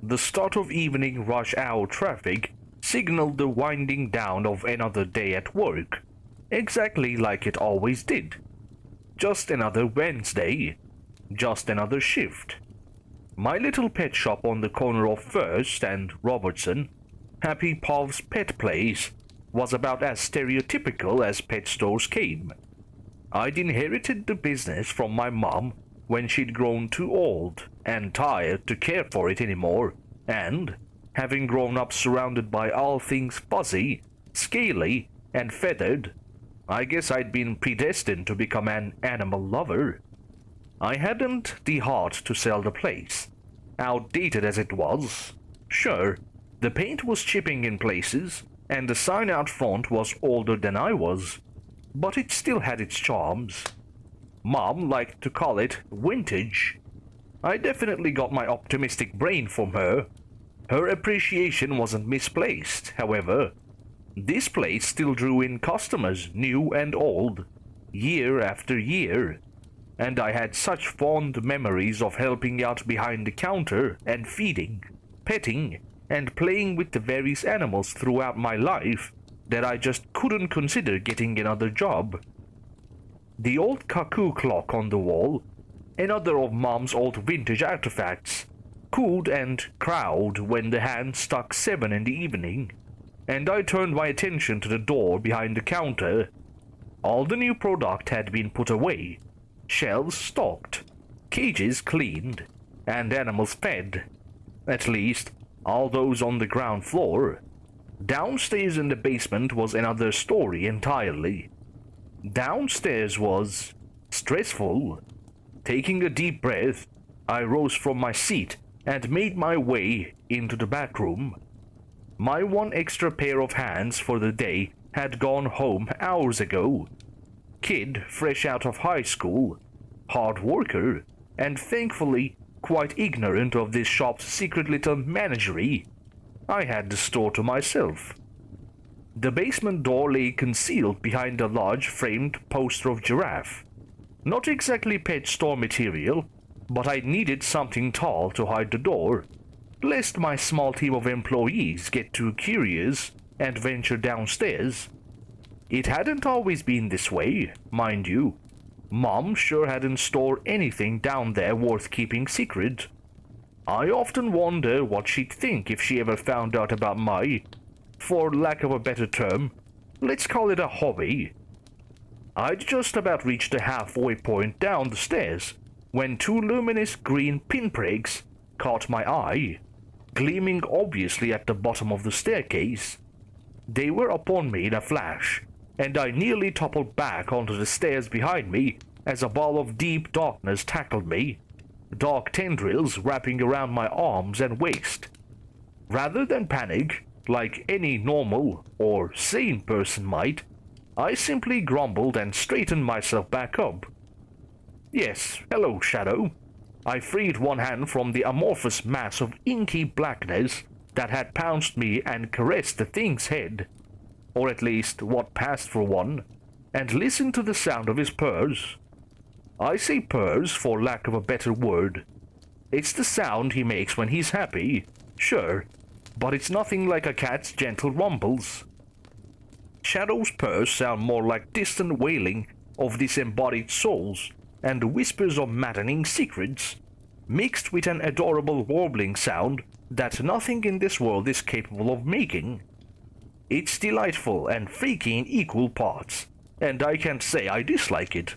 The start of evening rush hour traffic signaled the winding down of another day at work, exactly like it always did. Just another Wednesday, just another shift. My little pet shop on the corner of First and Robertson, Happy Pav's Pet Place, was about as stereotypical as pet stores came. I'd inherited the business from my mom when she'd grown too old and tired to care for it anymore, and, having grown up surrounded by all things fuzzy, scaly, and feathered, I guess I'd been predestined to become an animal lover. I hadn't the heart to sell the place, outdated as it was. Sure, the paint was chipping in places, and the sign out front was older than I was, but it still had its charms. Mom liked to call it vintage. I definitely got my optimistic brain from her. Her appreciation wasn't misplaced, however. This place still drew in customers, new and old, year after year, and I had such fond memories of helping out behind the counter and feeding, petting, and playing with the various animals throughout my life that I just couldn't consider getting another job. The old cuckoo clock on the wall, another of Mom's old vintage artifacts, cooed and crowed when the hand struck 7 in the evening, and I turned my attention to the door behind the counter. All the new product had been put away, shelves stocked, cages cleaned, and animals fed. At least, all those on the ground floor. Downstairs in the basement was another story entirely. Downstairs was stressful. Taking a deep breath, I rose from my seat and made my way into the back room. My one extra pair of hands for the day had gone home hours ago. Kid fresh out of high school, hard worker, and thankfully quite ignorant of this shop's secret little menagerie. I had the store to myself. The basement door lay concealed behind a large framed poster of giraffe. Not exactly pet store material, but I needed something tall to hide the door, lest my small team of employees get too curious and venture downstairs. It hadn't always been this way, mind you. Mom sure hadn't stored anything down there worth keeping secret. I often wonder what she'd think if she ever found out about my, for lack of a better term, let's call it a hobby. I'd just about reached the halfway point down the stairs when 2 luminous green pinpricks caught my eye, gleaming obviously at the bottom of the staircase. They were upon me in a flash, and I nearly toppled back onto the stairs behind me as a ball of deep darkness tackled me, dark tendrils wrapping around my arms and waist. Rather than panic, like any normal or sane person might, I simply grumbled and straightened myself back up. Yes, hello, Shadow. I freed one hand from the amorphous mass of inky blackness that had pounced me and caressed the thing's head, or at least what passed for one, and listened to the sound of his purrs. I say purrs for lack of a better word. It's the sound he makes when he's happy, sure, but it's nothing like a cat's gentle rumbles. Shadow's purrs sound more like distant wailing of disembodied souls and whispers of maddening secrets, mixed with an adorable warbling sound that nothing in this world is capable of making. It's delightful and freaky in equal parts, and I can't say I dislike it.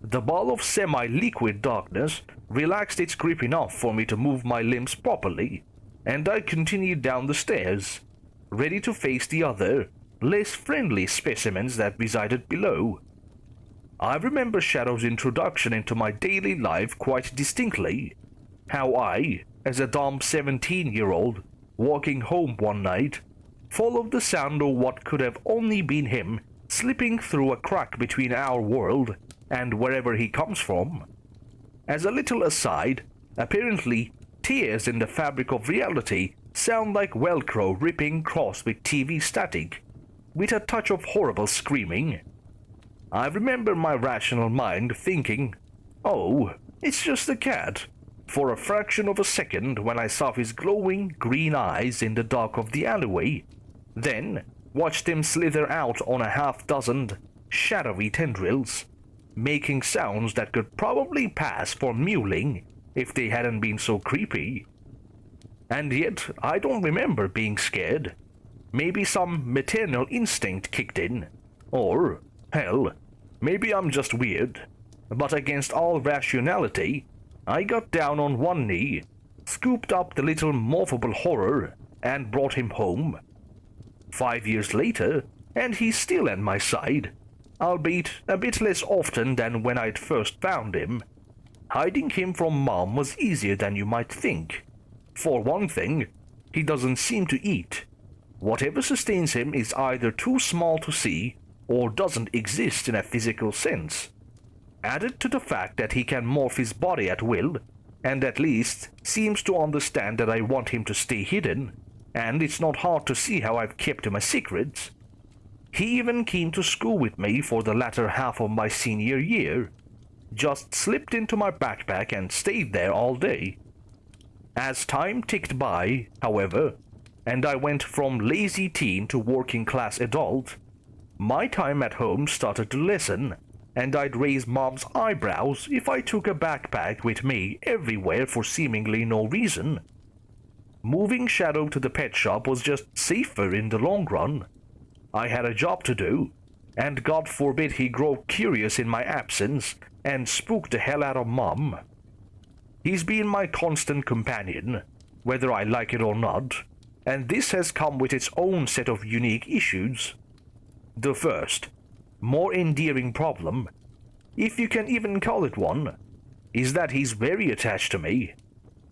The ball of semi-liquid darkness relaxed its grip enough for me to move my limbs properly, and I continued down the stairs, ready to face the other, less friendly specimens that resided below. I remember Shadow's introduction into my daily life quite distinctly. How I, as a dumb 17-year-old, walking home one night, followed the sound of what could have only been him slipping through a crack between our world and wherever he comes from. As a little aside, apparently, tears in the fabric of reality sound like Velcro ripping crossed with TV static, with a touch of horrible screaming. I remember my rational mind thinking, oh, it's just a cat. for a fraction of a second when I saw his glowing green eyes in the dark of the alleyway, then watched him slither out on a half-dozen shadowy tendrils, making sounds that could probably pass for mewling if they hadn't been so creepy. And yet, I don't remember being scared. Maybe some maternal instinct kicked in. Or, hell, maybe I'm just weird. But against all rationality, I got down on one knee, scooped up the little moveable horror, and brought him home. 5 years later, and he's still at my side, albeit a bit less often than when I'd first found him. Hiding him from Mom was easier than you might think. For one thing, he doesn't seem to eat. Whatever sustains him is either too small to see or doesn't exist in a physical sense. Added to the fact that he can morph his body at will, and at least seems to understand that I want him to stay hidden, and it's not hard to see how I've kept him a secret. He even came to school with me for the latter half of my senior year, just slipped into my backpack and stayed there all day. As time ticked by, however, and I went from lazy teen to working class adult, my time at home started to lessen, and I'd raise Mom's eyebrows if I took a backpack with me everywhere for seemingly no reason. Moving Shadow to the pet shop was just safer in the long run. I had a job to do, and God forbid he grow curious in my absence and spook the hell out of Mom. He's been my constant companion, whether I like it or not, and this has come with its own set of unique issues. The first, more endearing problem, if you can even call it one, is that he's very attached to me.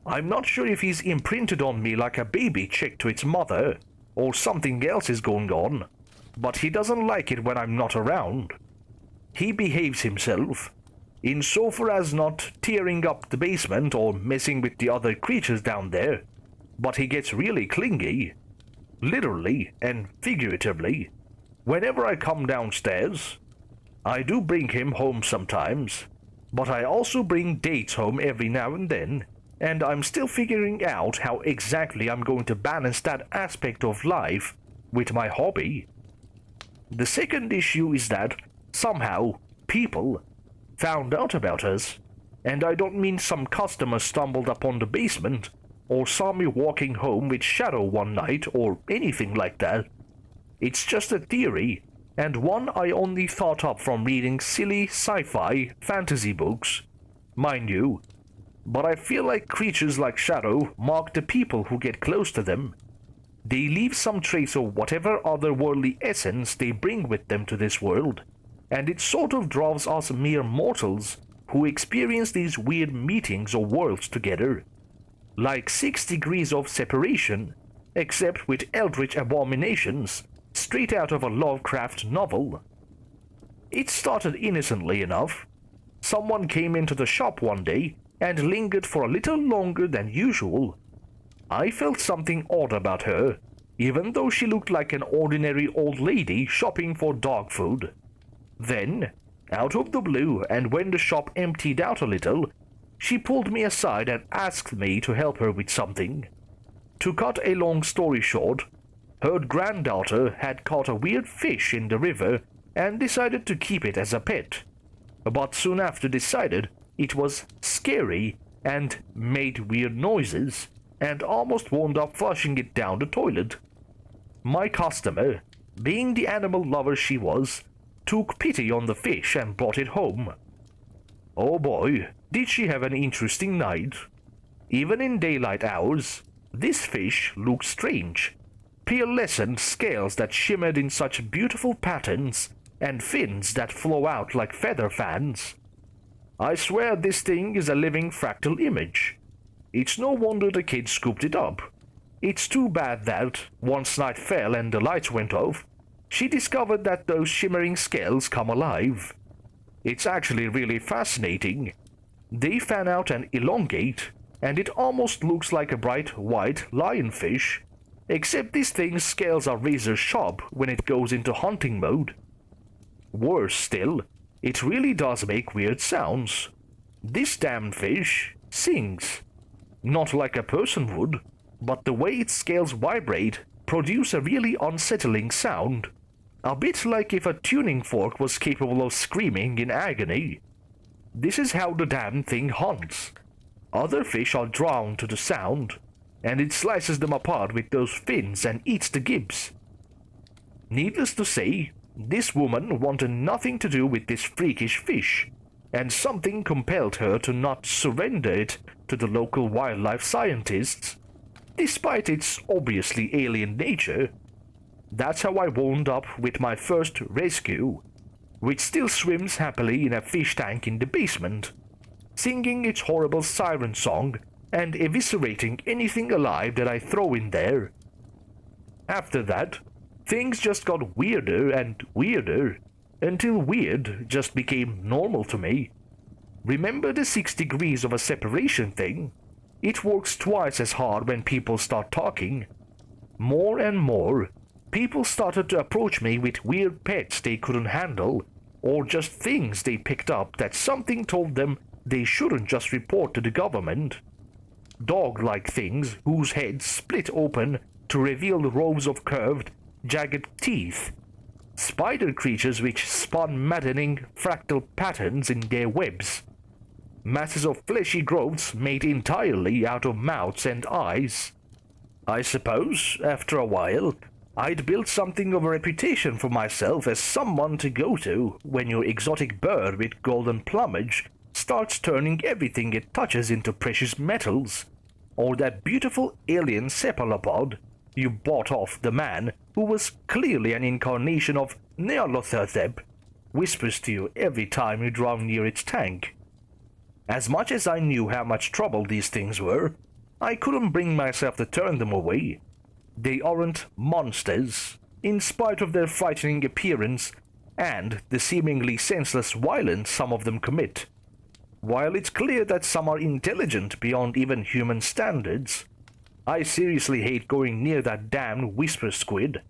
I'm not sure if he's imprinted on me like a baby chick to its mother, or something else is going on, but he doesn't like it when I'm not around. He behaves himself, insofar as not tearing up the basement or messing with the other creatures down there, but he gets really clingy, literally and figuratively, whenever I come downstairs. I do bring him home sometimes, but I also bring dates home every now and then, and I'm still figuring out how exactly I'm going to balance that aspect of life with my hobby. The second issue is that, somehow, people found out about us, and I don't mean some customer stumbled upon the basement, or saw me walking home with Shadow one night, or anything like that. It's just a theory, and one I only thought up from reading silly sci-fi fantasy books, mind you, but I feel like creatures like Shadow mark the people who get close to them. They leave some trace of whatever otherworldly essence they bring with them to this world, and it sort of draws us mere mortals who experience these weird meetings of worlds together. Like 6 degrees of separation, except with eldritch abominations straight out of a Lovecraft novel. It started innocently enough. Someone came into the shop one day and lingered for a little longer than usual. I felt something odd about her, even though she looked like an ordinary old lady shopping for dog food. Then, out of the blue, and when the shop emptied out a little, she pulled me aside and asked me to help her with something. To cut a long story short, her granddaughter had caught a weird fish in the river and decided to keep it as a pet, but soon after decided it was scary and made weird noises, and almost wound up flushing it down the toilet. My customer, being the animal lover she was, took pity on the fish and brought it home. Oh boy, did she have an interesting night. Even in daylight hours, this fish looked strange. Pearlescent scales that shimmered in such beautiful patterns, and fins that flow out like feather fans. I swear this thing is a living fractal image. It's no wonder the kid scooped it up. It's too bad that, once night fell and the lights went off, she discovered that those shimmering scales come alive. It's actually really fascinating. They fan out and elongate, and it almost looks like a bright white lionfish, except this thing's scales are razor sharp when it goes into hunting mode. Worse still, it really does make weird sounds. This damn fish sings, Not like a person would, but the way its scales vibrate produce a really unsettling sound. A bit like if a tuning fork was capable of screaming in agony. This is how the damn thing hunts. Other fish are drawn to the sound, and it slices them apart with those fins and eats the gibs. Needless to say, this woman wanted nothing to do with this freakish fish, and something compelled her to not surrender it to the local wildlife scientists, despite its obviously alien nature. That's how I wound up with my first rescue, which still swims happily in a fish tank in the basement, singing its horrible siren song and eviscerating anything alive that I throw in there. After that, things just got weirder and weirder, until weird just became normal to me. Remember the 6 degrees of a separation thing? It works twice as hard when people start talking. More and more, people started to approach me with weird pets they couldn't handle, or just things they picked up that something told them they shouldn't just report to the government. Dog-like things whose heads split open to reveal rows of curved, jagged teeth. Spider creatures which spun maddening fractal patterns in their webs. Masses of fleshy growths made entirely out of mouths and eyes. I suppose, after a while, I'd built something of a reputation for myself as someone to go to when your exotic bird with golden plumage starts turning everything it touches into precious metals, or that beautiful alien cephalopod you bought off the man who was clearly an incarnation of Neolothertheb, whispers to you every time you draw near its tank. As much as I knew how much trouble these things were, I couldn't bring myself to turn them away. They aren't monsters, in spite of their frightening appearance and the seemingly senseless violence some of them commit. While it's clear that some are intelligent beyond even human standards, I seriously hate going near that damned whisper squid.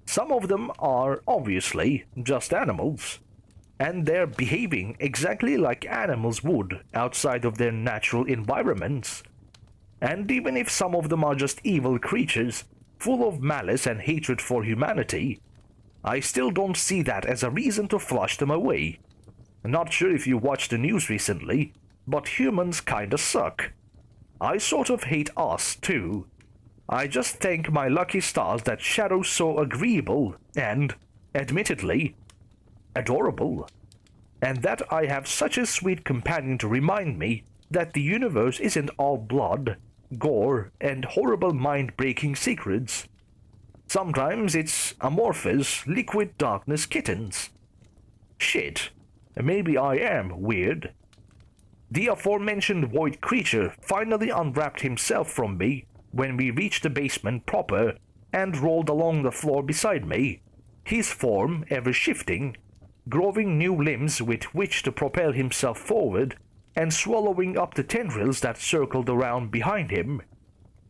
Some of them are obviously just animals, and they're behaving exactly like animals would outside of their natural environments. And even if some of them are just evil creatures, full of malice and hatred for humanity, I still don't see that as a reason to flush them away. Not sure if you watched the news recently, but humans kinda suck. I sort of hate us too. I just thank my lucky stars that Shadow's so agreeable and, admittedly, adorable. And that I have such a sweet companion to remind me that the universe isn't all blood, gore, and horrible mind-breaking secrets. Sometimes it's amorphous, liquid darkness kittens. Shit, maybe I am weird. The aforementioned void creature finally unwrapped himself from me when we reached the basement proper and rolled along the floor beside me, his form ever shifting, growing new limbs with which to propel himself forward and swallowing up the tendrils that circled around behind him.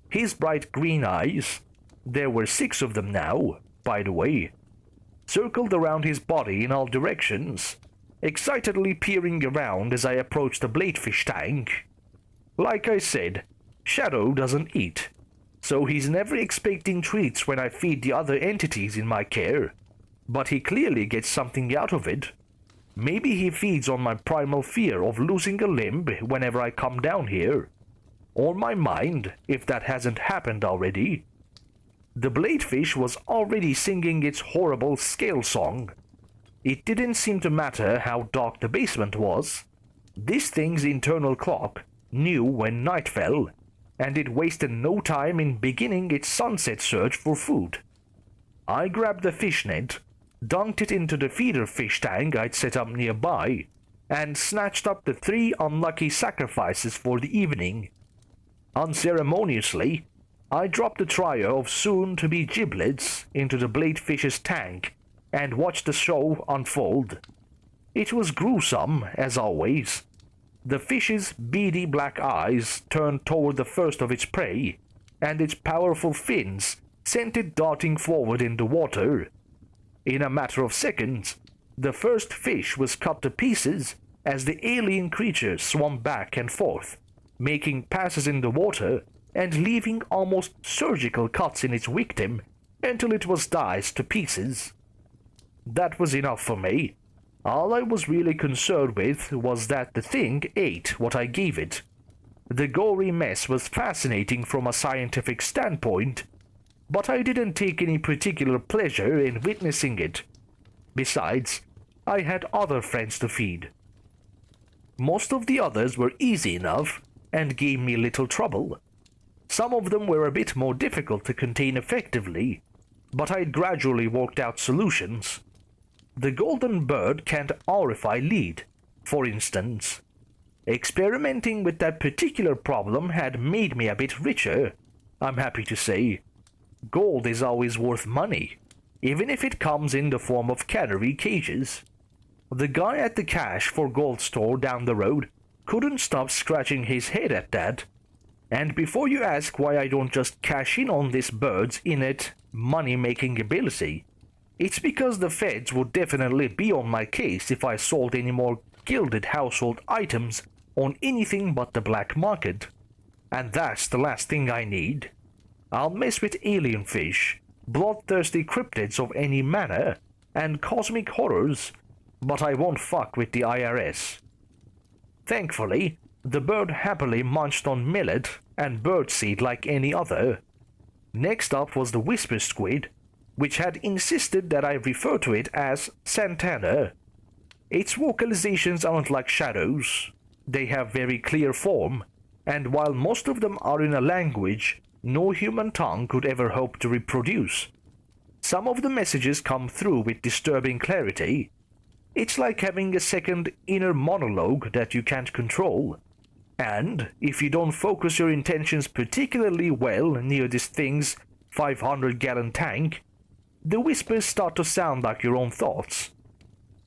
His bright green eyes, there were 6 of them now, by the way, circled around his body in all directions, excitedly peering around as I approached the bladefish tank. Like I said, Shadow doesn't eat, so he's never expecting treats when I feed the other entities in my care, but he clearly gets something out of it. Maybe he feeds on my primal fear of losing a limb whenever I come down here, or my mind, if that hasn't happened already. The bladefish was already singing its horrible scale song. It didn't seem to matter how dark the basement was. This thing's internal clock knew when night fell, and it wasted no time in beginning its sunset search for food. I grabbed the fishnet, dunked it into the feeder fish tank I'd set up nearby, and snatched up the 3 unlucky sacrifices for the evening. Unceremoniously, I dropped the trio of soon-to-be giblets into the bladefish's tank and watched the show unfold. It was gruesome, as always. The fish's beady black eyes turned toward the first of its prey, and its powerful fins sent it darting forward in the water. In a matter of seconds, the first fish was cut to pieces as the alien creature swam back and forth, making passes in the water and leaving almost surgical cuts in its victim until it was diced to pieces. That was enough for me. All I was really concerned with was that the thing ate what I gave it. The gory mess was fascinating from a scientific standpoint, but I didn't take any particular pleasure in witnessing it. Besides, I had other friends to feed. Most of the others were easy enough and gave me little trouble. Some of them were a bit more difficult to contain effectively, but I'd gradually worked out solutions. The golden bird can't horrify lead, for instance. Experimenting with that particular problem had made me a bit richer, I'm happy to say. Gold is always worth money, even if it comes in the form of canary cages. The guy at the cash for gold store down the road couldn't stop scratching his head at that. And before you ask why I don't just cash in on this bird's innate money-making ability, it's because the feds would definitely be on my case if I sold any more gilded household items on anything but the black market. And that's the last thing I need. I'll mess with alien fish, bloodthirsty cryptids of any manner, and cosmic horrors, but I won't fuck with the IRS. Thankfully, the bird happily munched on millet and birdseed like any other. Next up was the whisper squid, which had insisted that I refer to it as Santana. Its vocalizations aren't like shadows. They have very clear form, and while most of them are in a language no human tongue could ever hope to reproduce, some of the messages come through with disturbing clarity. It's like having a second inner monologue that you can't control. And if you don't focus your intentions particularly well near this thing's 500-gallon tank, the whispers start to sound like your own thoughts.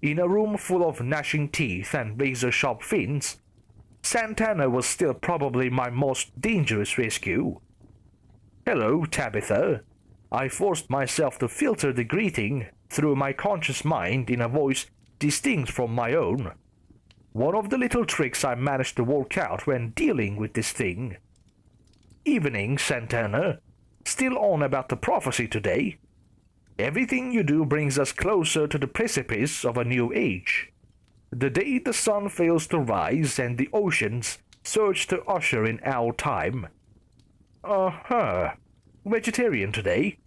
In a room full of gnashing teeth and razor-sharp fins, Santana was still probably my most dangerous rescue. "Hello, Tabitha." I forced myself to filter the greeting through my conscious mind in a voice distinct from my own. One of the little tricks I managed to work out when dealing with this thing. "Evening, Santana. Still on about the prophecy today? Everything you do brings us closer to the precipice of a new age. The day the sun fails to rise and the oceans surge to usher in our time." "Uh-huh. Vegetarian today?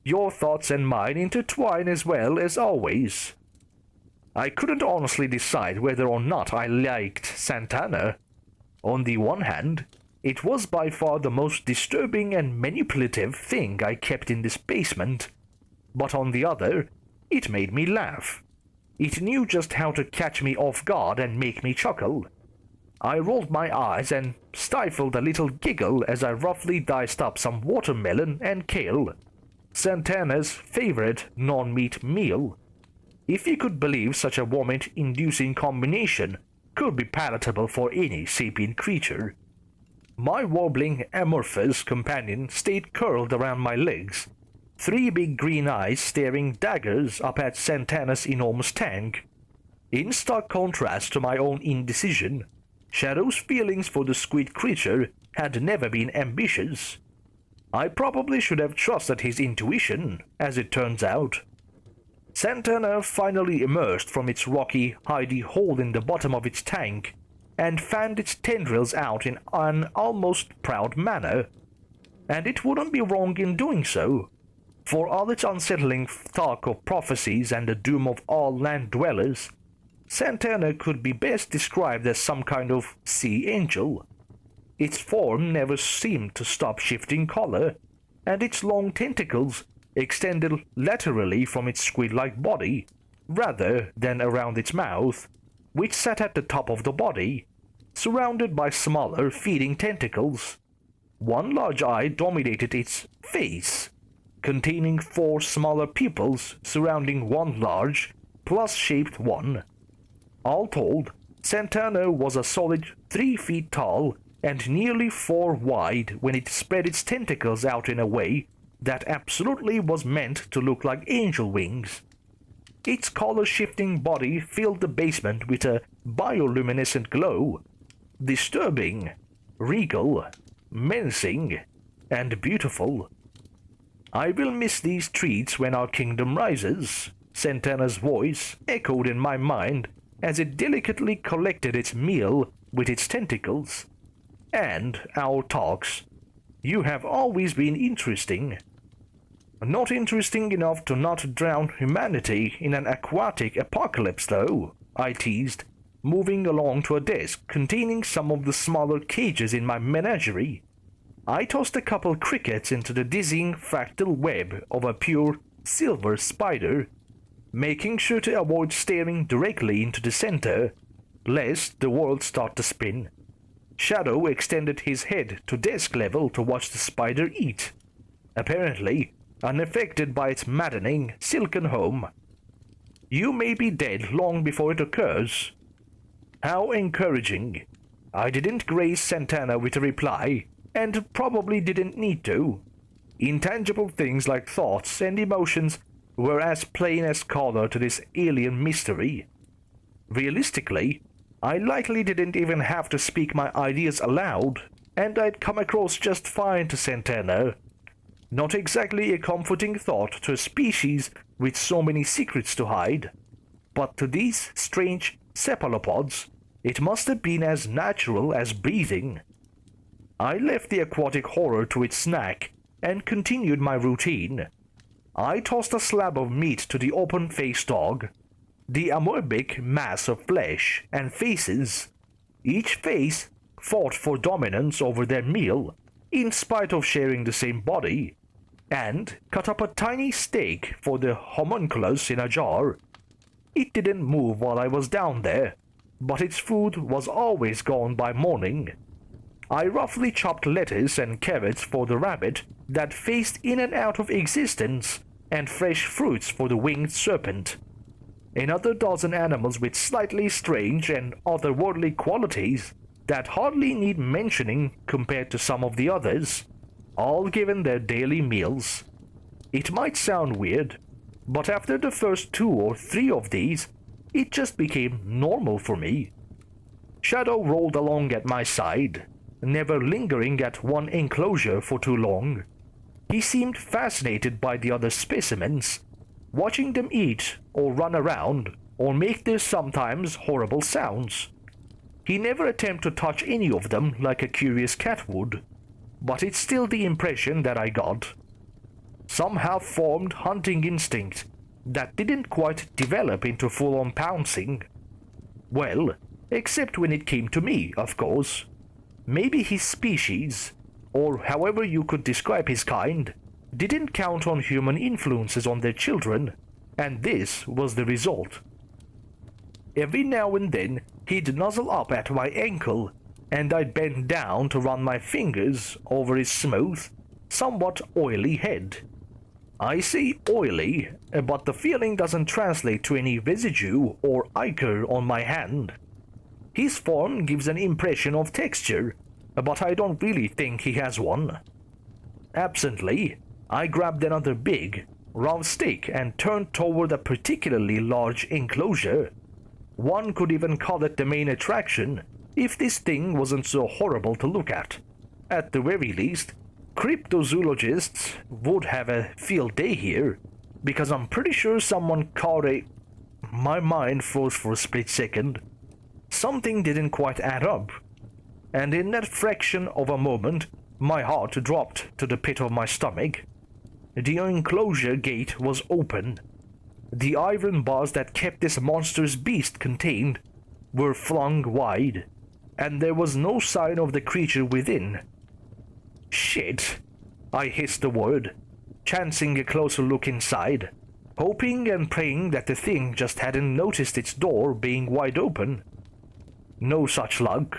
Your thoughts and mine intertwine as well as always." I couldn't honestly decide whether or not I liked Santana. On the one hand, it was by far the most disturbing and manipulative thing I kept in this basement, but on the other, it made me laugh. It knew just how to catch me off guard and make me chuckle. I rolled my eyes and stifled a little giggle as I roughly diced up some watermelon and kale, Santana's favorite non-meat meal. If you could believe such a vomit-inducing combination could be palatable for any sapient creature. My wobbling amorphous companion stayed curled around my legs, 3 big green eyes staring daggers up at Santana's enormous tank. In stark contrast to my own indecision, Shadow's feelings for the squid creature had never been ambitious. I probably should have trusted his intuition, as it turns out. Santana finally emerged from its rocky, hidey hole in the bottom of its tank and fanned its tendrils out in an almost proud manner. And it wouldn't be wrong in doing so. For all its unsettling talk of prophecies and the doom of all land dwellers, Santana could be best described as some kind of sea angel. Its form never seemed to stop shifting color, and its long tentacles extended laterally from its squid-like body, rather than around its mouth, which sat at the top of the body, surrounded by smaller feeding tentacles. One large eye dominated its face, containing 4 smaller pupils surrounding one large, plus-shaped one. All told, Santana was a solid 3 feet tall and nearly 4 wide when it spread its tentacles out in a way that absolutely was meant to look like angel wings. Its color-shifting body filled the basement with a bioluminescent glow. Disturbing, regal, menacing, and beautiful. I will miss these treats when our kingdom rises, Santana's voice echoed in my mind as it delicately collected its meal with its tentacles. And our talks. You have always been interesting. Not interesting enough to not drown humanity in an aquatic apocalypse, though, I teased, moving along to a desk containing some of the smaller cages in my menagerie. I tossed a couple crickets into the dizzying fractal web of a pure silver spider, making sure to avoid staring directly into the center, lest the world start to spin. Shadow extended his head to desk level to watch the spider eat, apparently unaffected by its maddening silken home. You may be dead long before it occurs. How encouraging. I didn't grace Santana with a reply, and probably didn't need to. Intangible things like thoughts and emotions were as plain as color to this alien mystery. Realistically, I likely didn't even have to speak my ideas aloud, and I'd come across just fine to Santana. Not exactly a comforting thought to a species with so many secrets to hide, but to these strange cephalopods, it must have been as natural as breathing. I left the aquatic horror to its snack and continued my routine. I tossed a slab of meat to the open-faced dog, the amoebic mass of flesh and faces. Each face fought for dominance over their meal, in spite of sharing the same body, and cut up a tiny steak for the homunculus in a jar. It didn't move while I was down there, but its food was always gone by morning. I roughly chopped lettuce and carrots for the rabbit that phased in and out of existence, and fresh fruits for the winged serpent. Another dozen animals with slightly strange and otherworldly qualities that hardly need mentioning compared to some of the others, all given their daily meals. It might sound weird, but after the first 2 or 3 of these, it just became normal for me. Shadow rolled along at my side, never lingering at one enclosure for too long. He seemed fascinated by the other specimens, watching them eat or run around or make their sometimes horrible sounds. He never attempted to touch any of them like a curious cat would, but it's still the impression that I got. Some half-formed hunting instinct that didn't quite develop into full-on pouncing. Well, except when it came to me, of course. Maybe his species, or however you could describe his kind, didn't count on human influences on their children, and this was the result. Every now and then he'd nuzzle up at my ankle, and I'd bend down to run my fingers over his smooth, somewhat oily head. I say oily, but the feeling doesn't translate to any residue or ichor on my hand. His form gives an impression of texture, but I don't really think he has one. Absently, I grabbed another big, round stick and turned toward a particularly large enclosure. One could even call it the main attraction, if this thing wasn't so horrible to look at. At the very least, cryptozoologists would have a field day here, because I'm pretty sure someone caught a... My mind froze for a split second. Something didn't quite add up, and in that fraction of a moment, my heart dropped to the pit of my stomach. The enclosure gate was open. The iron bars that kept this monstrous beast contained were flung wide, and there was no sign of the creature within. Shit, I hissed the word, chancing a closer look inside, hoping and praying that the thing just hadn't noticed its door being wide open. No such luck.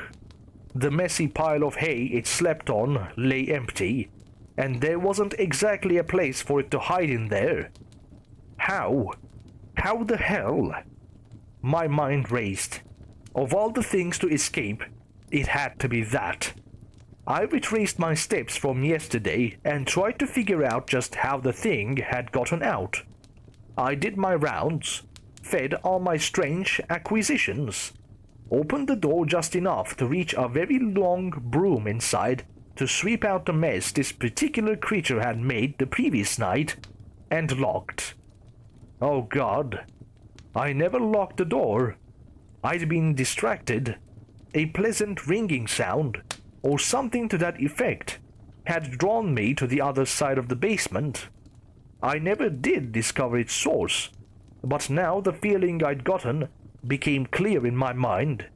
The messy pile of hay it slept on lay empty, and there wasn't exactly a place for it to hide in there. How? How the hell? My mind raced. Of all the things to escape, it had to be that. I retraced my steps from yesterday and tried to figure out just how the thing had gotten out. I did my rounds, fed all my strange acquisitions. opened the door just enough to reach a very long broom inside to sweep out the mess this particular creature had made the previous night, and locked. Oh God, I never locked the door. I'd been distracted. A pleasant ringing sound, or something to that effect, had drawn me to the other side of the basement. I never did discover its source, but now the feeling I'd gotten became clear in my mind.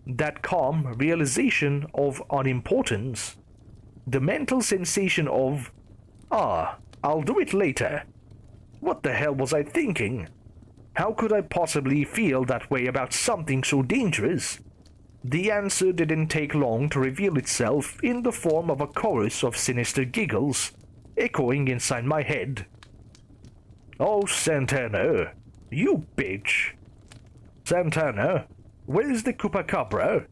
That calm realization of unimportance. The mental sensation of, I'll do it later. What the hell was I thinking? How could I possibly feel that way about something so dangerous? The answer didn't take long to reveal itself in the form of a chorus of sinister giggles, echoing inside my head. Oh, Santana, you bitch. Santana, where is the Chupacabra?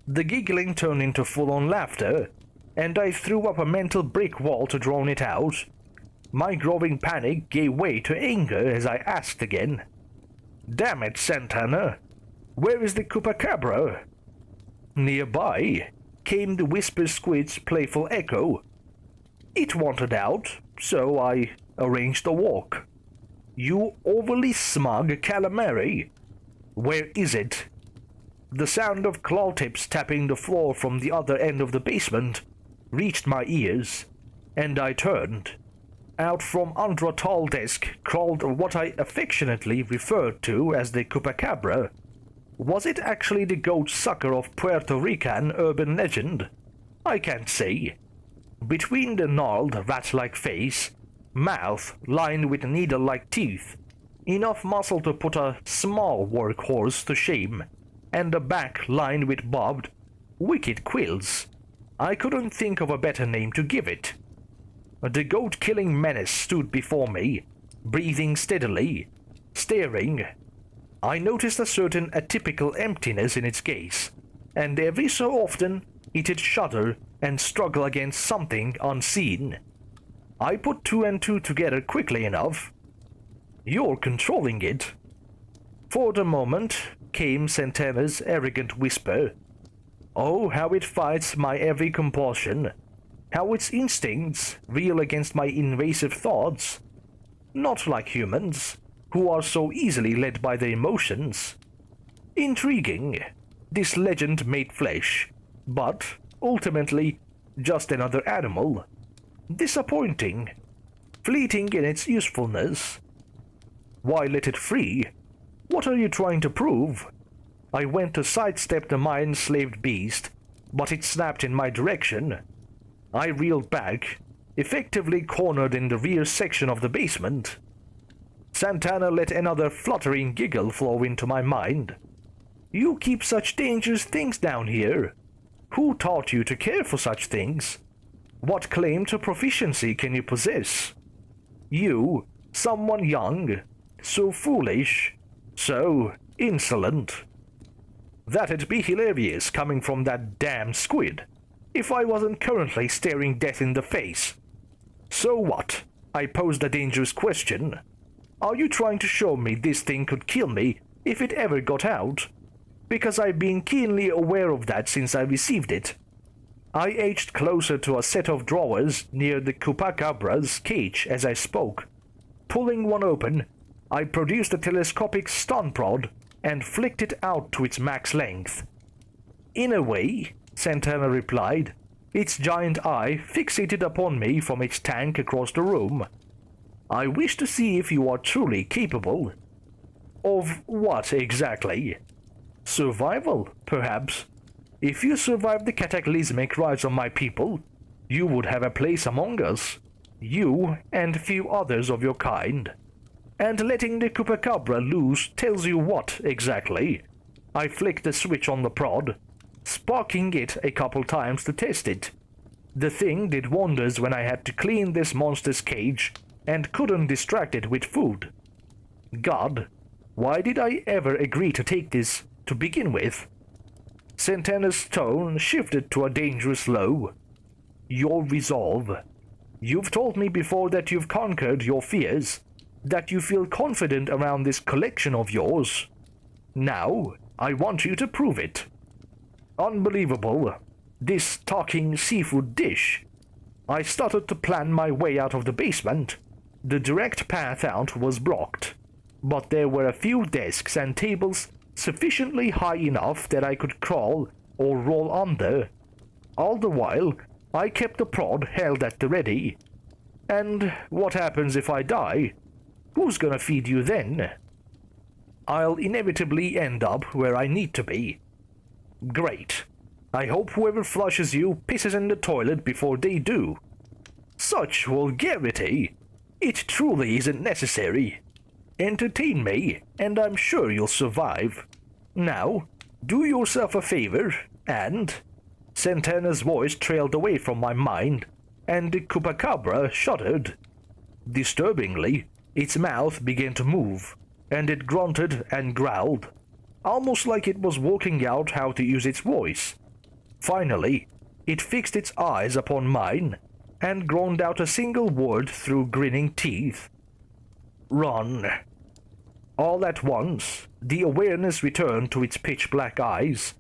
The giggling turned into full-on laughter, and I threw up a mental brick wall to drown it out. My growing panic gave way to anger as I asked again. Damn it, Santana, where is the Chupacabra? Nearby came the Whisper Squid's playful echo. It wanted out, so I arranged a walk. You overly smug calamari. Where is it? The sound of claw tips tapping the floor from the other end of the basement reached my ears, and I turned. Out from under a tall desk crawled what I affectionately referred to as the Chupacabra. Was it actually the goat sucker of Puerto Rican urban legend? I can't say. Between the gnarled rat-like face, mouth lined with needle-like teeth, enough muscle to put a small workhorse to shame, and a back lined with bobbed, wicked quills, I couldn't think of a better name to give it. The goat-killing menace stood before me, breathing steadily, staring. I noticed a certain atypical emptiness in its gaze, and every so often it'd shudder and struggle against something unseen. I put two and two together quickly enough. You're controlling it. For the moment came Santana's arrogant whisper. Oh, how it fights my every compulsion. How its instincts reel against my invasive thoughts. Not like humans, who are so easily led by their emotions. Intriguing, this legend made flesh, but, ultimately, just another animal. Disappointing, fleeting in its usefulness. Why let it free? What are you trying to prove? I went to sidestep the mind-enslaved beast, but it snapped in my direction. I reeled back, effectively cornered in the rear section of the basement. Santana let another fluttering giggle flow into my mind. You keep such dangerous things down here. Who taught you to care for such things? What claim to proficiency can you possess? You, someone young, so foolish, so insolent. That'd be hilarious coming from that damn squid, if I wasn't currently staring death in the face. So what? I posed a dangerous question. Are you trying to show me this thing could kill me if it ever got out? Because I've been keenly aware of that since I received it. I edged closer to a set of drawers near the Chupacabra's cage as I spoke. Pulling one open, I produced a telescopic stun prod and flicked it out to its max length. In a way, Santana replied, its giant eye fixated upon me from its tank across the room. I wish to see if you are truly capable. Of what exactly? Survival, perhaps. If you survive the cataclysmic rise of my people, you would have a place among us. You and few others of your kind. And letting the Chupacabra loose tells you what exactly? I flicked the switch on the prod, sparking it a couple times to test it. The thing did wonders when I had to clean this monster's cage and couldn't distract it with food. God, why did I ever agree to take this to begin with? Santana's tone shifted to a dangerous low. Your resolve. You've told me before that you've conquered your fears, that you feel confident around this collection of yours. Now, I want you to prove it. Unbelievable. This talking seafood dish. I started to plan my way out of the basement. The direct path out was blocked, but there were a few desks and tables sufficiently high enough that I could crawl or roll under. All the while, I kept the prod held at the ready. And what happens if I die? Who's gonna feed you then? I'll inevitably end up where I need to be. Great. I hope whoever flushes you pisses in the toilet before they do. Such vulgarity! It truly isn't necessary. Entertain me, and I'm sure you'll survive. Now, do yourself a favor, and... Santana's voice trailed away from my mind, and the Chupacabra shuddered. Disturbingly, its mouth began to move, and it grunted and growled, almost like it was working out how to use its voice. Finally, it fixed its eyes upon mine, and groaned out a single word through grinning teeth. Run. All at once, the awareness returned to its pitch-black eyes.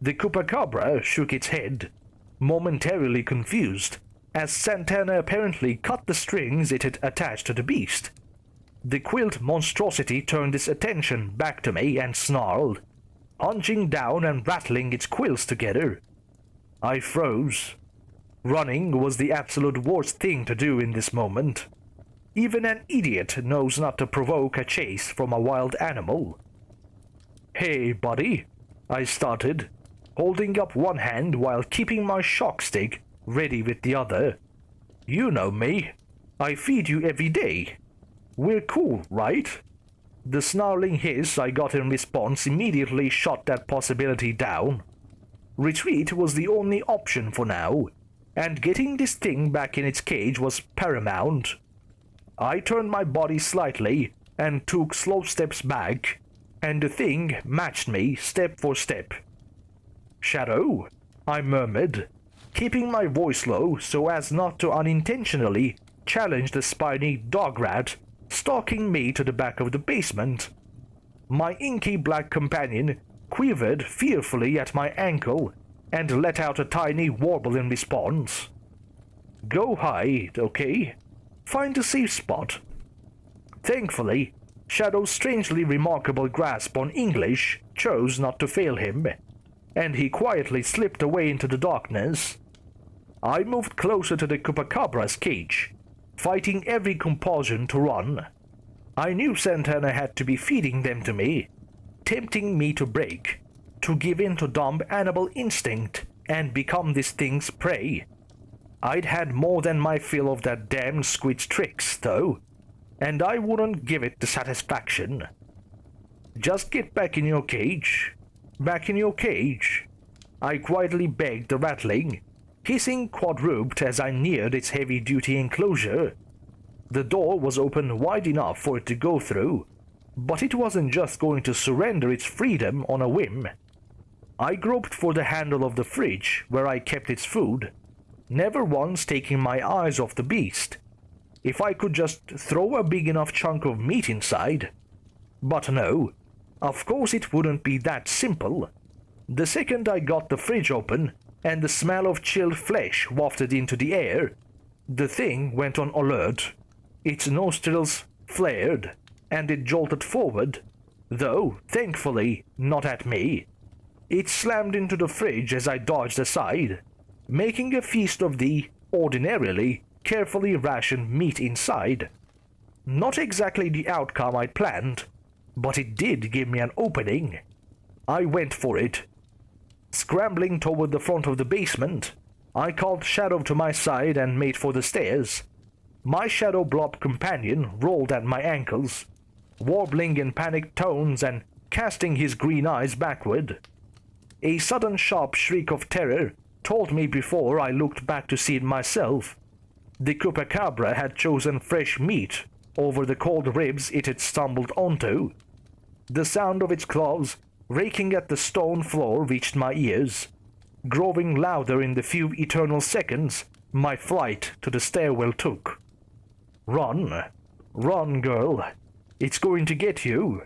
The Chupacabra shook its head, momentarily confused, as Santana apparently cut the strings it had attached to the beast. The quilled monstrosity turned its attention back to me and snarled, hunching down and rattling its quills together. I froze. Running was the absolute worst thing to do in this moment. Even an idiot knows not to provoke a chase from a wild animal. Hey, buddy, I started, holding up one hand while keeping my shock stick ready with the other. You know me. I feed you every day. We're cool, right? The snarling hiss I got in response immediately shot that possibility down. Retreat was the only option for now, and getting this thing back in its cage was paramount. I turned my body slightly and took slow steps back, and the thing matched me step for step. Shadow, I murmured, keeping my voice low so as not to unintentionally challenge the spiny dog rat stalking me to the back of the basement. My inky black companion quivered fearfully at my ankle and let out a tiny warble in response. Go hide, okay? Find a safe spot. Thankfully, Shadow's strangely remarkable grasp on English chose not to fail him, and he quietly slipped away into the darkness. I moved closer to the Chupacabra's cage, fighting every compulsion to run. I knew Santana had to be feeding them to me, tempting me to break, to give in to dumb animal instinct and become this thing's prey. I'd had more than my fill of that damn squid's tricks, though, and I wouldn't give it the satisfaction. Just get back in your cage. Back in your cage. I quietly begged the ratling, hissing quadruped as I neared its heavy-duty enclosure. The door was open wide enough for it to go through, but it wasn't just going to surrender its freedom on a whim. I groped for the handle of the fridge where I kept its food, never once taking my eyes off the beast. If I could just throw a big enough chunk of meat inside. But no, of course it wouldn't be that simple. The second I got the fridge open and the smell of chilled flesh wafted into the air, the thing went on alert. Its nostrils flared, and it jolted forward, though, thankfully, not at me. It slammed into the fridge as I dodged aside, making a feast of the, ordinarily, carefully rationed meat inside. Not exactly the outcome I'd planned, but it did give me an opening. I went for it. Scrambling toward the front of the basement, I called Shadow to my side and made for the stairs. My shadow blob companion rolled at my ankles, warbling in panicked tones and casting his green eyes backward. A sudden sharp shriek of terror told me before I looked back to see it myself. The Chupacabra had chosen fresh meat over the cold ribs it had stumbled onto. The sound of its claws raking at the stone floor reached my ears, growing louder in the few eternal seconds my flight to the stairwell took. Run. Run, girl. It's going to get you.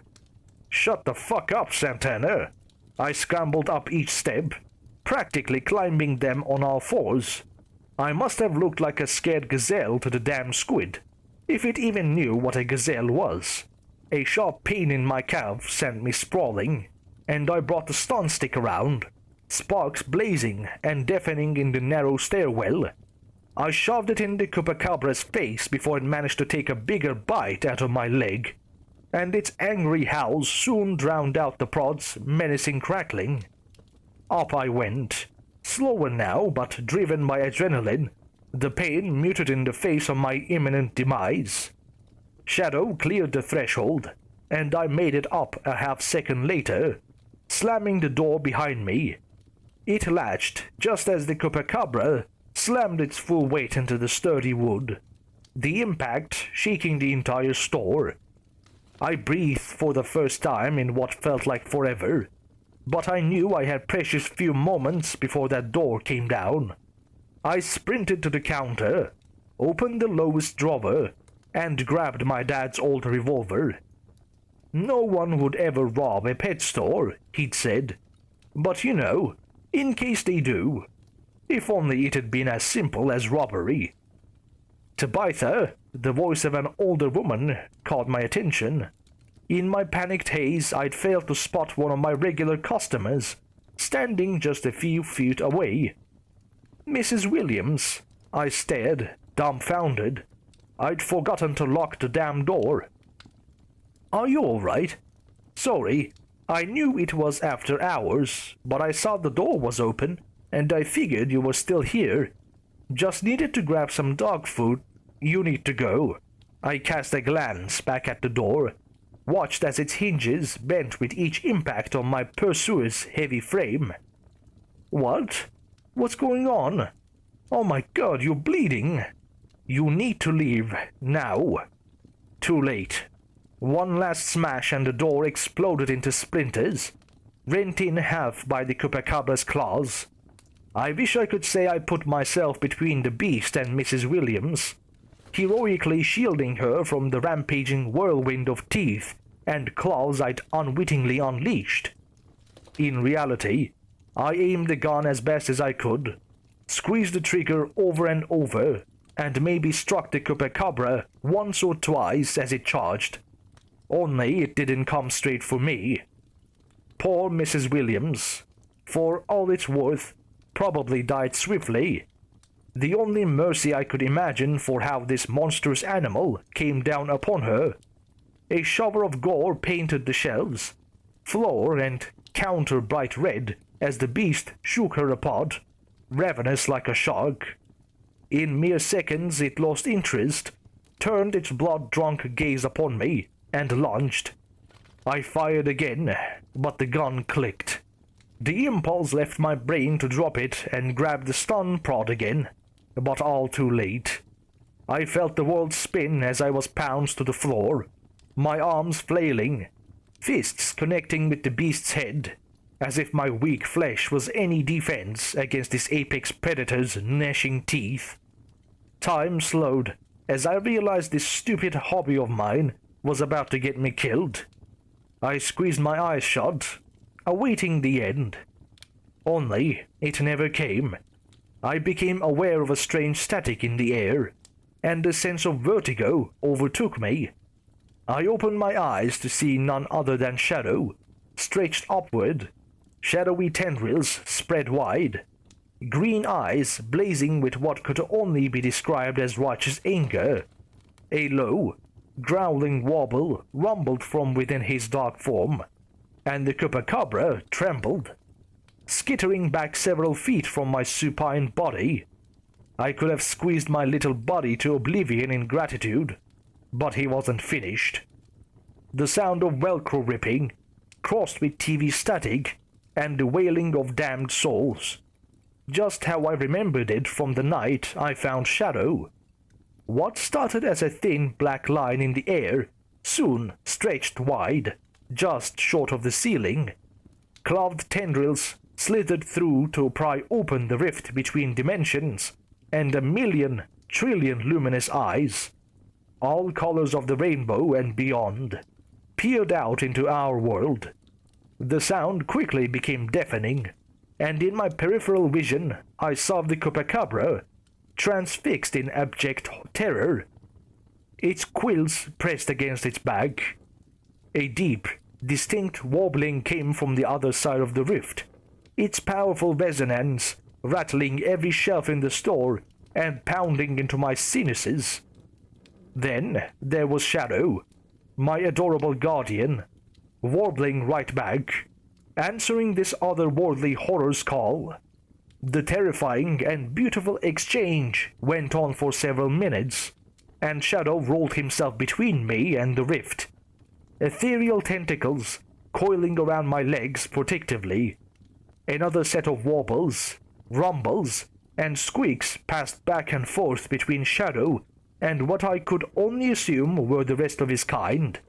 Shut the fuck up, Santana. I scrambled up each step, practically climbing them on all fours. I must have looked like a scared gazelle to the damn squid, if it even knew what a gazelle was. A sharp pain in my calf sent me sprawling, and I brought the stun stick around, sparks blazing and deafening in the narrow stairwell. I shoved it in the Chupacabra's face before it managed to take a bigger bite out of my leg, and its angry howls soon drowned out the prod's menacing crackling. Up I went, slower now but driven by adrenaline, the pain muted in the face of my imminent demise. Shadow cleared the threshold, and I made it up a half-second later, slamming the door behind me. It latched just as the Chupacabra slammed its full weight into the sturdy wood, the impact shaking the entire store. I breathed for the first time in what felt like forever, but I knew I had precious few moments before that door came down. I sprinted to the counter, opened the lowest drawer, and grabbed my dad's old revolver. No one would ever rob a pet store, he'd said, but you know, in case they do. If only it had been as simple as robbery. Tabitha, the voice of an older woman, caught my attention. In my panicked haze, I'd failed to spot one of my regular customers, standing just a few feet away. Mrs. Williams, I stared, dumbfounded. I'd forgotten to lock the damn door. Are you all right? Sorry, I knew it was after hours, but I saw the door was open, and I figured you were still here. Just needed to grab some dog food. You need to go. I cast a glance back at the door, watched as its hinges bent with each impact on my pursuer's heavy frame. What? What's going on? Oh my god, you're bleeding. You need to leave, now. Too late. One last smash and the door exploded into splinters, rent in half by the Chupacabra's claws. I wish I could say I put myself between the beast and Mrs. Williams, heroically shielding her from the rampaging whirlwind of teeth and claws I'd unwittingly unleashed. In reality, I aimed the gun as best as I could, squeezed the trigger over and over, and maybe struck the Chupacabra once or twice as it charged. Only it didn't come straight for me. Poor Mrs. Williams, for all it's worth, probably died swiftly. The only mercy I could imagine for how this monstrous animal came down upon her. A shower of gore painted the shelves, floor, and counter bright red as the beast shook her apart, ravenous like a shark. In mere seconds it lost interest, turned its blood-drunk gaze upon me, and lunged. I fired again, but the gun clicked. The impulse left my brain to drop it and grab the stun prod again, but all too late. I felt the world spin as I was pounced to the floor, my arms flailing, fists connecting with the beast's head, as if my weak flesh was any defense against this apex predator's gnashing teeth. Time slowed as I realized this stupid hobby of mine was about to get me killed. I squeezed my eyes shut, awaiting the end. Only it never came. I became aware of a strange static in the air, and a sense of vertigo overtook me. I opened my eyes to see none other than shadow, stretched upward, shadowy tendrils spread wide, green eyes blazing with what could only be described as righteous anger. A low, growling wobble rumbled from within his dark form, and the Chupacabra trembled, skittering back several feet from my supine body. I could have squeezed my little body to oblivion in gratitude, but he wasn't finished. The sound of Velcro ripping, crossed with TV static, and the wailing of damned souls. Just how I remembered it from the night I found Shadow. What started as a thin black line in the air soon stretched wide, just short of the ceiling. Cloven tendrils slithered through to pry open the rift between dimensions, and a million, trillion luminous eyes, all colors of the rainbow and beyond, peered out into our world. The sound quickly became deafening, and in my peripheral vision I saw the Chupacabra, transfixed in abject terror, its quills pressed against its back. A deep, distinct wobbling came from the other side of the rift, its powerful resonance rattling every shelf in the store and pounding into my sinuses. Then there was Shadow, my adorable guardian, warbling right back, answering this otherworldly horror's call. The terrifying and beautiful exchange went on for several minutes, and Shadow rolled himself between me and the rift, ethereal tentacles coiling around my legs protectively. Another set of wobbles, rumbles, and squeaks passed back and forth between Shadow and what I could only assume were the rest of his kind,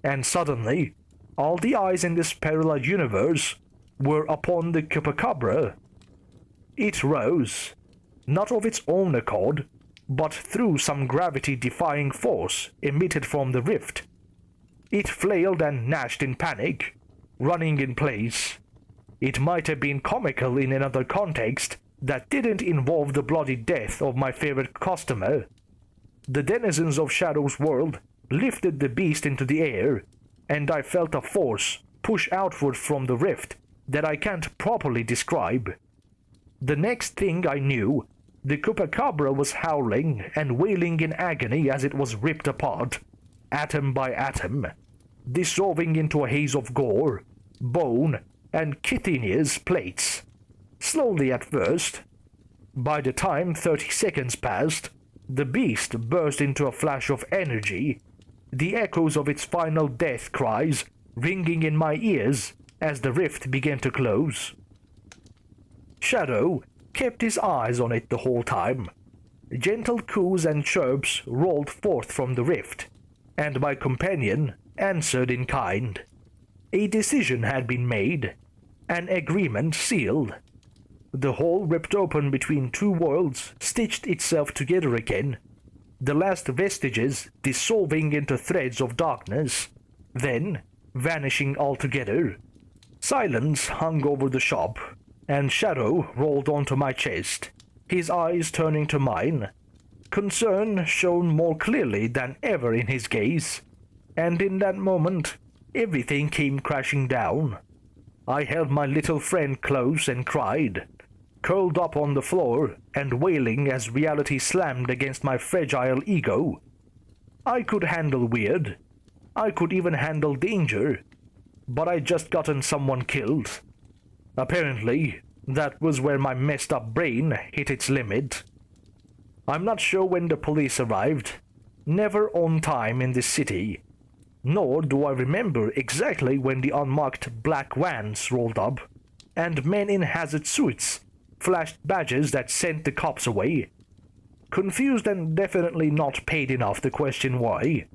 and suddenly all the eyes in this parallel universe were upon the Chupacabra. It rose, not of its own accord, but through some gravity-defying force emitted from the rift. It flailed and gnashed in panic, running in place. It might have been comical in another context that didn't involve the bloody death of my favorite customer. The denizens of Shadow's world lifted the beast into the air, and I felt a force push outward from the rift that I can't properly describe. The next thing I knew, the Chupacabra was howling and wailing in agony as it was ripped apart, atom by atom, dissolving into a haze of gore, bone, and chitinous plates. Slowly at first. By the time 30 seconds passed, the beast burst into a flash of energy, the echoes of its final death cries ringing in my ears as the rift began to close. Shadow kept his eyes on it the whole time. Gentle coos and chirps rolled forth from the rift, and my companion answered in kind. A decision had been made, an agreement sealed. The hole ripped open between two worlds stitched itself together again, the last vestiges dissolving into threads of darkness, then vanishing altogether. Silence hung over the shop, and Shadow rolled onto my chest, his eyes turning to mine. Concern shone more clearly than ever in his gaze, and in that moment, everything came crashing down. I held my little friend close and cried, curled up on the floor and wailing as reality slammed against my fragile ego. I could handle weird. I could even handle danger. But I'd just gotten someone killed. Apparently, that was where my messed up brain hit its limit. I'm not sure when the police arrived. Never on time in this city. Nor do I remember exactly when the unmarked black vans rolled up, and men in hazard suits flashed badges that sent the cops away. Confused and definitely not paid enough to question why.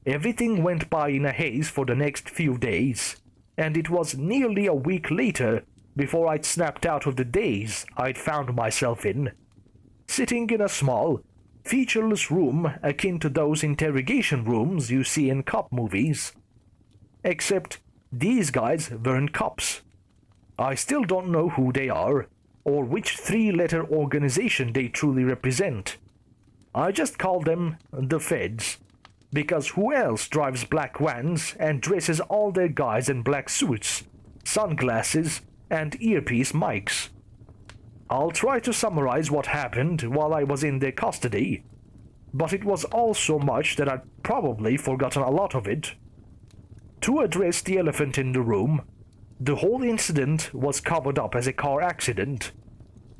Everything went by in a haze for the next few days, and it was nearly a week later before I'd snapped out of the daze I'd found myself in, sitting in a small, featureless room akin to those interrogation rooms you see in cop movies. Except these guys weren't cops. I still don't know who they are, or which three-letter organization they truly represent. I just call them the Feds, because who else drives black vans and dresses all their guys in black suits, sunglasses, and earpiece mics? I'll try to summarize what happened while I was in their custody, but it was all so much that I'd probably forgotten a lot of it. To address the elephant in the room, the whole incident was covered up as a car accident.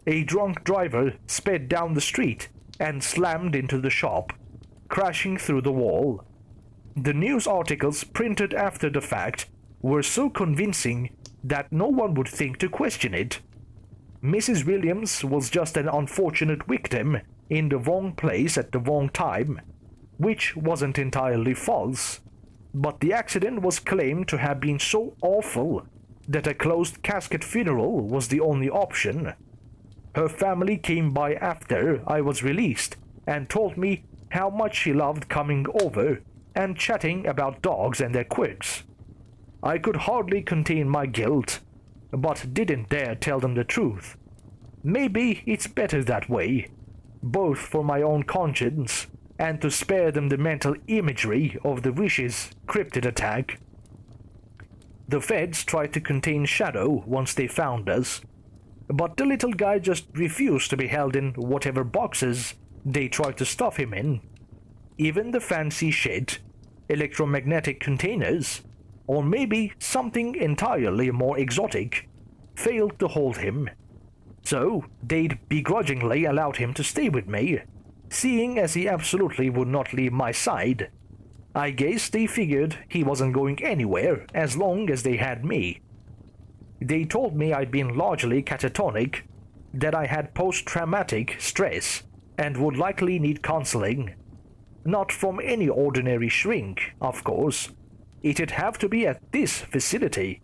A drunk driver sped down the street and slammed into the shop, crashing through the wall. The news articles printed after the fact were so convincing that no one would think to question it. Mrs. Williams was just an unfortunate victim in the wrong place at the wrong time, which wasn't entirely false, but the accident was claimed to have been so awful that a closed casket funeral was the only option. Her family came by after I was released and told me how much she loved coming over and chatting about dogs and their quirks. I could hardly contain my guilt, but didn't dare tell them the truth. Maybe it's better that way, both for my own conscience and to spare them the mental imagery of the Wish's cryptid attack. The feds tried to contain Shadow once they found us, but the little guy just refused to be held in whatever boxes they tried to stuff him in. Even the fancy shit, electromagnetic containers, or maybe something entirely more exotic, failed to hold him. So they'd begrudgingly allowed him to stay with me, seeing as he absolutely would not leave my side. I guess they figured he wasn't going anywhere as long as they had me. They told me I'd been largely catatonic, that I had post-traumatic stress, and would likely need counseling. Not from any ordinary shrink, of course. It'd have to be at this facility.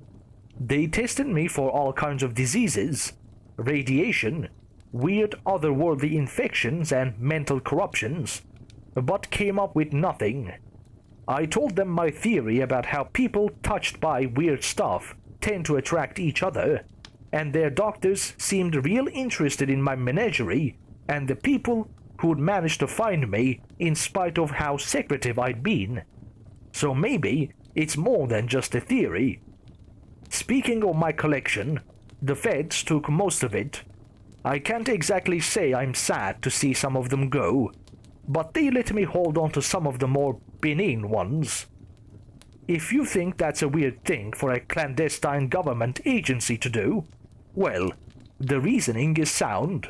They tested me for all kinds of diseases, radiation, weird otherworldly infections and mental corruptions, but came up with nothing. I told them my theory about how people touched by weird stuff tend to attract each other, and their doctors seemed real interested in my menagerie and the people who'd managed to find me in spite of how secretive I'd been. So maybe it's more than just a theory. Speaking of my collection, the feds took most of it. I can't exactly say I'm sad to see some of them go, but they let me hold on to some of the more benign ones. If you think that's a weird thing for a clandestine government agency to do, well, the reasoning is sound.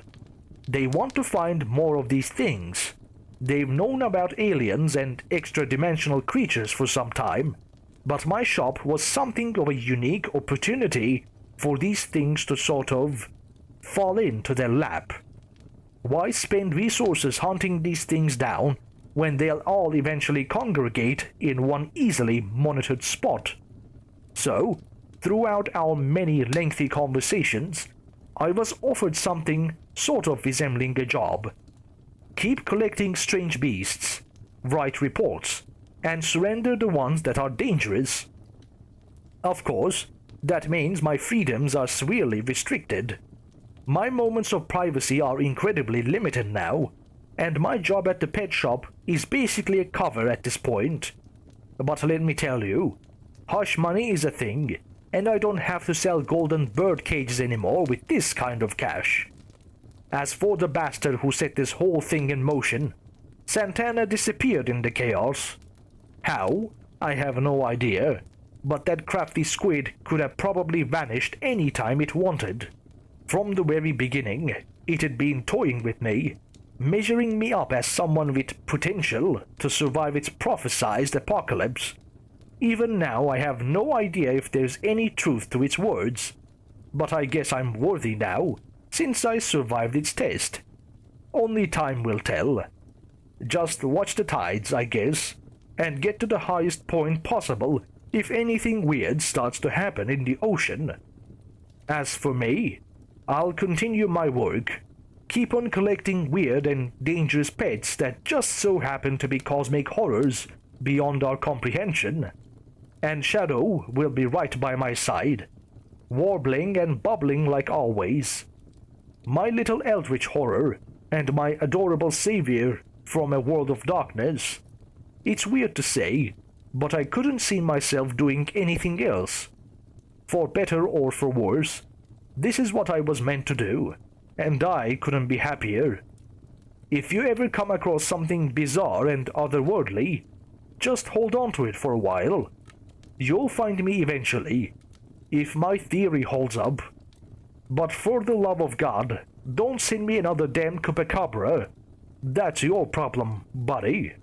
They want to find more of these things. They've known about aliens and extra-dimensional creatures for some time, but my shop was something of a unique opportunity for these things to sort of fall into their lap. Why spend resources hunting these things down when they'll all eventually congregate in one easily monitored spot? So, throughout our many lengthy conversations, I was offered something sort of resembling a job. Keep collecting strange beasts, write reports, and surrender the ones that are dangerous. Of course, that means my freedoms are severely restricted. My moments of privacy are incredibly limited now, and my job at the pet shop is basically a cover at this point. But let me tell you, hush money is a thing, and I don't have to sell golden bird cages anymore with this kind of cash. As for the bastard who set this whole thing in motion, Santana disappeared in the chaos. How? I have no idea, but that crafty squid could have probably vanished any time it wanted. From the very beginning, it had been toying with me, measuring me up as someone with potential to survive its prophesized apocalypse. Even now I have no idea if there's any truth to its words, but I guess I'm worthy now, since I survived its test. Only time will tell. Just watch the tides, I guess, and get to the highest point possible if anything weird starts to happen in the ocean. As for me, I'll continue my work, keep on collecting weird and dangerous pets that just so happen to be cosmic horrors beyond our comprehension, and Shadow will be right by my side, warbling and bubbling like always. My little eldritch horror and my adorable savior from a world of darkness. It's weird to say, but I couldn't see myself doing anything else. For better or for worse, this is what I was meant to do, and I couldn't be happier. If you ever come across something bizarre and otherworldly, just hold on to it for a while. You'll find me eventually, if my theory holds up. But for the love of God, don't send me another damn chupacabra. That's your problem, buddy.